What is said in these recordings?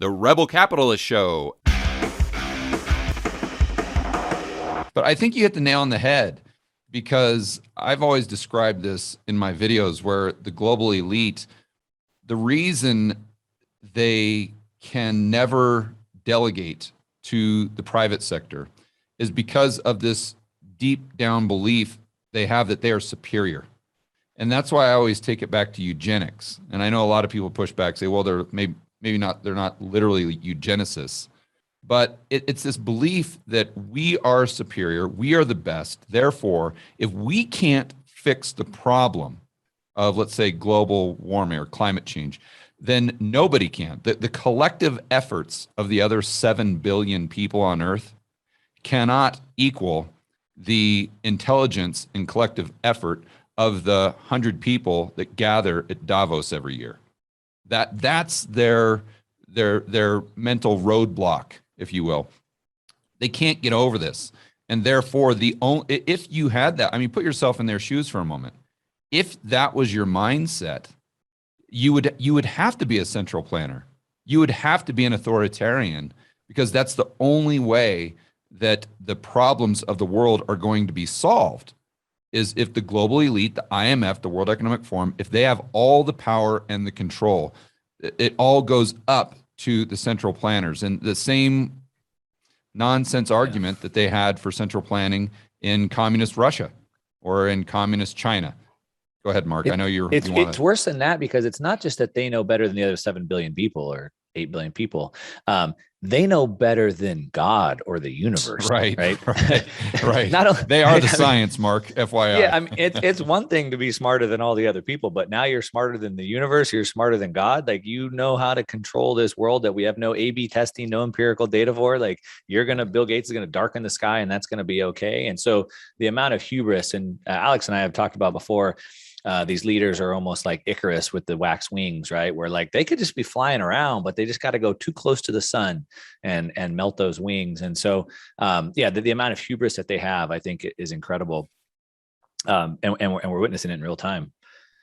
The Rebel Capitalist Show. But I think you hit the nail on the head, because I've always described this in my videos where the global elite, the reason they can never delegate to the private sector is because of this deep down belief they have that they are superior. And that's why I always take it back to eugenics. And I know a lot of people push back, say, well, they're maybe not, they're not literally eugenicists. But it's this belief that we are superior, we are the best. Therefore, if we can't fix the problem of, let's say, global warming or climate change, then nobody can. The collective efforts of the other 7 billion people on Earth cannot equal the intelligence and collective effort of the 100 people that gather at Davos every year. That's their mental roadblock, if you will. They can't get over this. And therefore, if you had that, I mean, put yourself in their shoes for a moment. If that was your mindset, you would have to be a central planner. You would have to be an authoritarian, because that's the only way that the problems of the world are going to be solved, is if the global elite, the IMF, the World Economic Forum, if they have all the power and the control, it all goes up to the central planners. And the same nonsense argument that they had for central planning in communist Russia or in communist China. Go ahead, Mark. I know it's worse than that, because it's not just that they know better than the other 7 billion people or 8 billion people. They know better than God or the universe. Right. Not only, they are the science, Mark, FYI. Yeah, I mean, it's one thing to be smarter than all the other people, but now you're smarter than the universe. You're smarter than God. Like, you know how to control this world that we have no A/B testing, no empirical data for. Like, Bill Gates is going to darken the sky, and that's going to be okay. And so the amount of hubris, and Alex and I have talked about before, these leaders are almost like Icarus with the wax wings, right? Where like they could just be flying around, but they just got to go too close to the sun and melt those wings. And so, the amount of hubris that they have, I think, is incredible. And we're witnessing it in real time.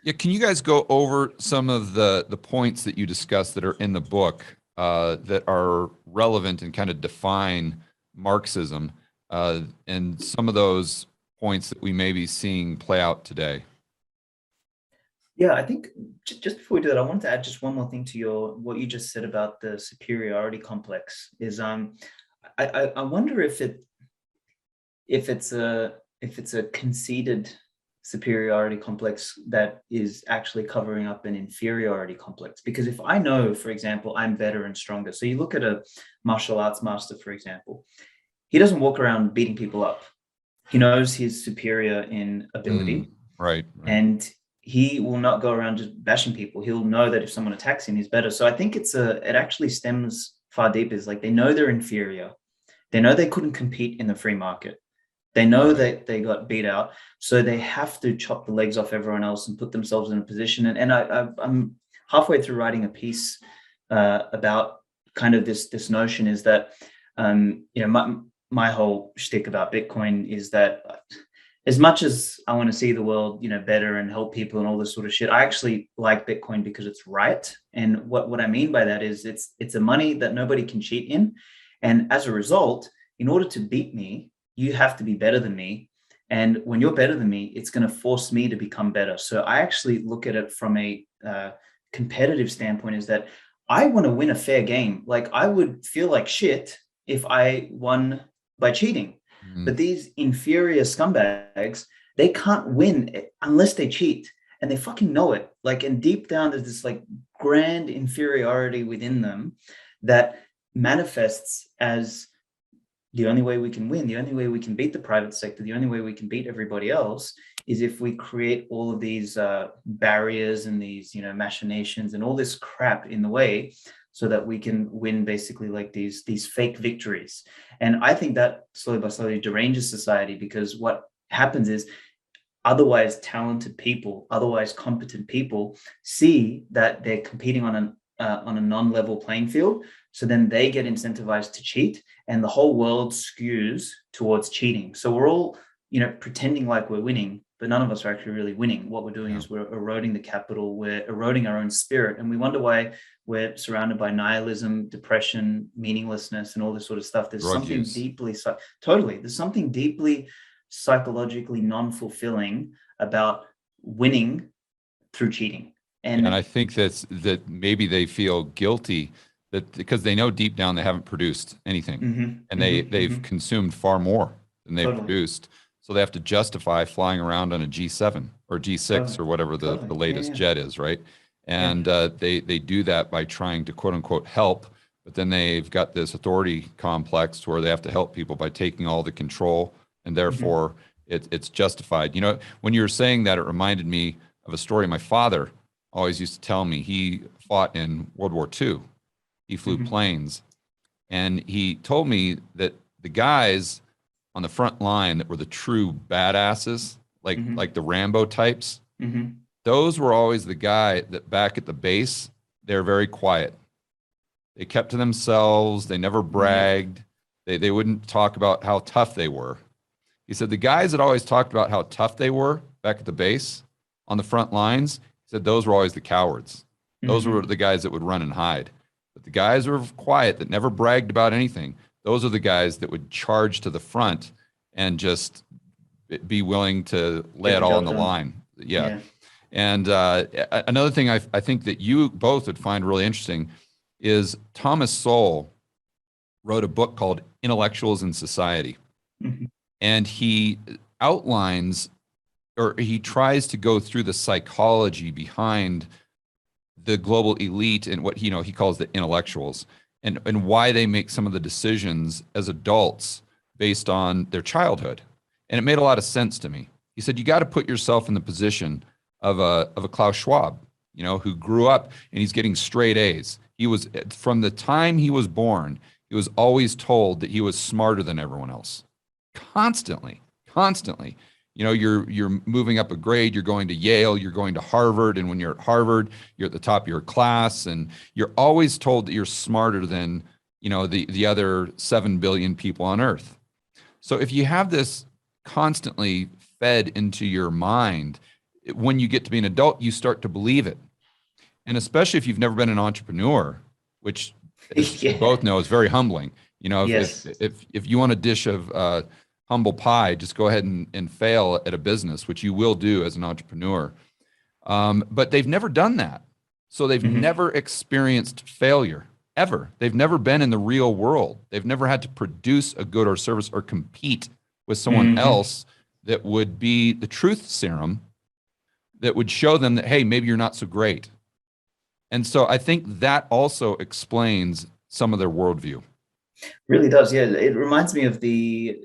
Yeah, can you guys go over some of the points that you discussed that are in the book that are relevant and kind of define Marxism, and some of those points that we may be seeing play out today? Yeah, I think just before we do that, I wanted to add just one more thing to what you just said about the superiority complex. Is I wonder if it's a conceited superiority complex that is actually covering up an inferiority complex. Because if I know, for example, I'm better and stronger, so you look at a martial arts master, for example, he doesn't walk around beating people up. He knows he's superior in ability, right. And he will not go around just bashing people. He'll know that if someone attacks him, he's better. So I think it actually stems far deeper. Is like, they know they're inferior. They know they couldn't compete in the free market. They know that they got beat out. So they have to chop the legs off everyone else and put themselves in a position. And I'm halfway through writing a piece about kind of this notion is that, my whole shtick about Bitcoin is that, as much as I want to see the world, better and help people and all this sort of shit, I actually like Bitcoin because it's right. And what I mean by that is it's a money that nobody can cheat in. And as a result, in order to beat me, you have to be better than me. And when you're better than me, it's going to force me to become better. So I actually look at it from a competitive standpoint, is that I want to win a fair game. Like, I would feel like shit if I won by cheating. But these inferior scumbags, they can't win unless they cheat, and they fucking know it. Like, and deep down, there's this like grand inferiority within them that manifests as the only way we can win, the only way we can beat the private sector, the only way we can beat everybody else is if we create all of these barriers and these, machinations and all this crap in the way, so that we can win basically like these fake victories. And I think that slowly by slowly deranges society, because what happens is otherwise talented people, otherwise competent people see that they're competing on a non-level playing field. So then they get incentivized to cheat, and the whole world skews towards cheating. So we're all, pretending like we're winning, but none of us are actually really winning. What we're doing is we're eroding the capital, we're eroding our own spirit. And we wonder why we're surrounded by nihilism, depression, meaninglessness, and all this sort of stuff. There's something deeply, there's something deeply psychologically non-fulfilling about winning through cheating. And I think that maybe they feel guilty that because they know deep down they haven't produced anything, and they've consumed far more than they've produced. So they have to justify flying around on a G7 or G6 or whatever the latest jet is, right? And they do that by trying to quote unquote help, but then they've got this authority complex where they have to help people by taking all the control, and therefore it's justified. When you were saying that, it reminded me of a story my father always used to tell me. He fought in World War II. He flew planes, and he told me that the guys on the front line that were the true badasses, like the Rambo types, those were always the guy that back at the base, they're very quiet. They kept to themselves. They never bragged. They wouldn't talk about how tough they were. He said the guys that always talked about how tough they were back at the base on the front lines, he said those were always the cowards. Those were the guys that would run and hide. But the guys who were quiet, that never bragged about anything, those are the guys that would charge to the front and just be willing to lay it all on the line. Yeah. And another thing I think that you both would find really interesting is Thomas Sowell wrote a book called Intellectuals in Society. And he outlines, or he tries to go through the psychology behind the global elite and what he calls the intellectuals, and why they make some of the decisions as adults based on their childhood. And it made a lot of sense to me. He said, you got to put yourself in the position of a Klaus Schwab, who grew up and he's getting straight A's. He was, from the time he was born, he was always told that he was smarter than everyone else. Constantly. You're moving up a grade, you're going to Yale, you're going to Harvard, and when you're at Harvard, you're at the top of your class, and you're always told that you're smarter than, the other 7 billion people on Earth. So if you have this constantly fed into your mind, when you get to be an adult, you start to believe it. And especially if you've never been an entrepreneur, which as you both know is very humbling. If you want a dish of humble pie, just go ahead and fail at a business, which you will do as an entrepreneur. But they've never done that. So they've never experienced failure, ever. They've never been in the real world. They've never had to produce a good or service or compete with someone else that would be the truth serum that would show them that, hey, maybe you're not so great. And so I think that also explains some of their worldview. Really does, yeah. It reminds me of the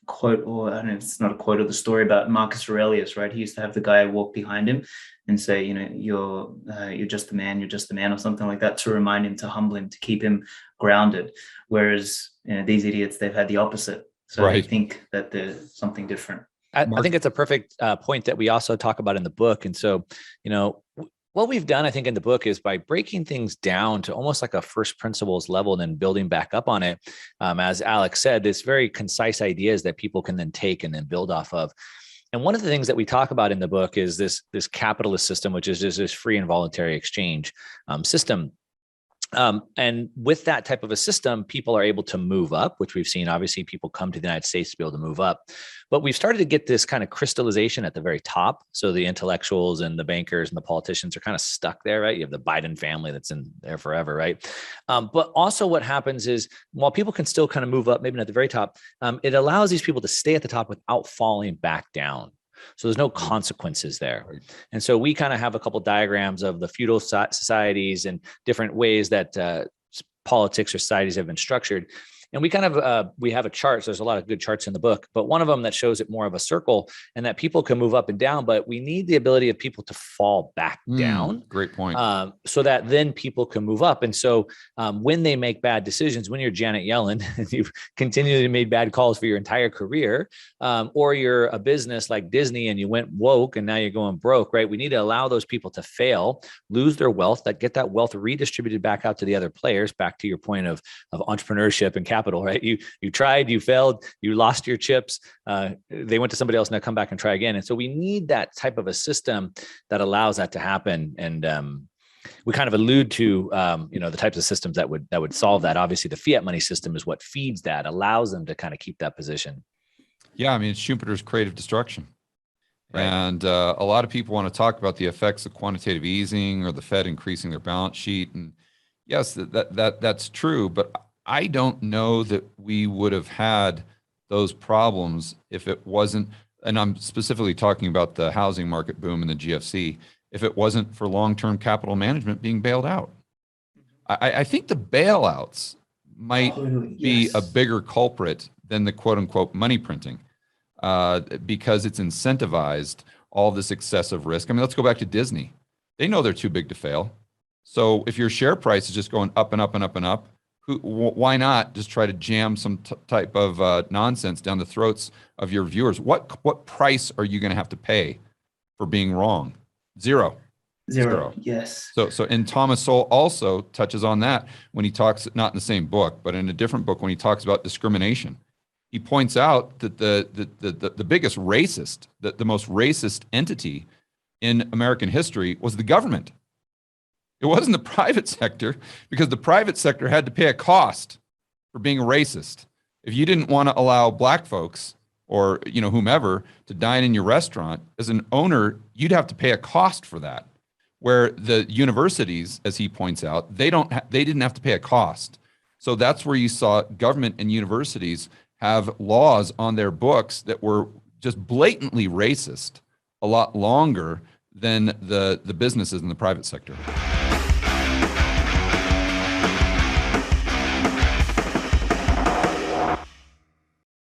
quote, or I don't know if it's not a quote, of the story about Marcus Aurelius, right? He used to have the guy walk behind him and say, you're just a man, or something like that, to remind him, to humble him, to keep him grounded. Whereas these idiots, they've had the opposite. So they think that there's something different. I think it's a perfect point that we also talk about in the book. And so, what we've done, I think, in the book is by breaking things down to almost like a first principles level and then building back up on it. As Alex said, this very concise ideas that people can then take and then build off of. And one of the things that we talk about in the book is this capitalist system, which is just this free and voluntary exchange system. And with that type of a system, people are able to move up, which we've seen. Obviously, people come to the United States to be able to move up. But we've started to get this kind of crystallization at the very top. So the intellectuals and the bankers and the politicians are kind of stuck there, right? You have the Biden family that's in there forever, right? But also what happens is, while people can still kind of move up, maybe not at the very top, it allows these people to stay at the top without falling back down. So there's no consequences there. And so we kind of have a couple of diagrams of the feudal societies and different ways that politics or societies have been structured. And we kind of, we have a chart. So there's a lot of good charts in the book, but one of them that shows it more of a circle, and that people can move up and down, but we need the ability of people to fall back down. Great point. So that then people can move up. And so when they make bad decisions, when you're Janet Yellen and you've continually made bad calls for your entire career, or you're a business like Disney and you went woke and now you're going broke, right? We need to allow those people to fail, lose their wealth, that get that wealth redistributed back out to the other players, back to your point of entrepreneurship and capital, right? You tried, you failed, you lost your chips. They went to somebody else, and now come back and try again. And so we need that type of a system that allows that to happen. And we kind of allude to the types of systems that would solve that. Obviously, the fiat money system is what feeds that, allows them to kind of keep that position. Yeah, I mean, it's Schumpeter's creative destruction. Right. And a lot of people want to talk about the effects of quantitative easing or the Fed increasing their balance sheet. And yes, that's true. But I don't know that we would have had those problems if it wasn't, and I'm specifically talking about the housing market boom and the GFC, if it wasn't for long-term capital management being bailed out. I think the bailouts might be a bigger culprit than the quote unquote money printing, because it's incentivized all this excessive risk. I mean, let's go back to Disney. They know they're too big to fail. So if your share price is just going up and up and up and up, why not just try to jam some type of nonsense down the throats of your viewers? What price are you going to have to pay for being wrong? Zero. Yes. So and Thomas Sowell also touches on that when he talks, not in the same book, but in a different book, when he talks about discrimination. He points out that the biggest racist, the most racist entity in American history was the government. It wasn't the private sector, because the private sector had to pay a cost for being racist. If you didn't want to allow black folks or whomever to dine in your restaurant, as an owner, you'd have to pay a cost for that. Where the universities, as he points out, they didn't have to pay a cost. So that's where you saw government and universities have laws on their books that were just blatantly racist a lot longer than the businesses in the private sector.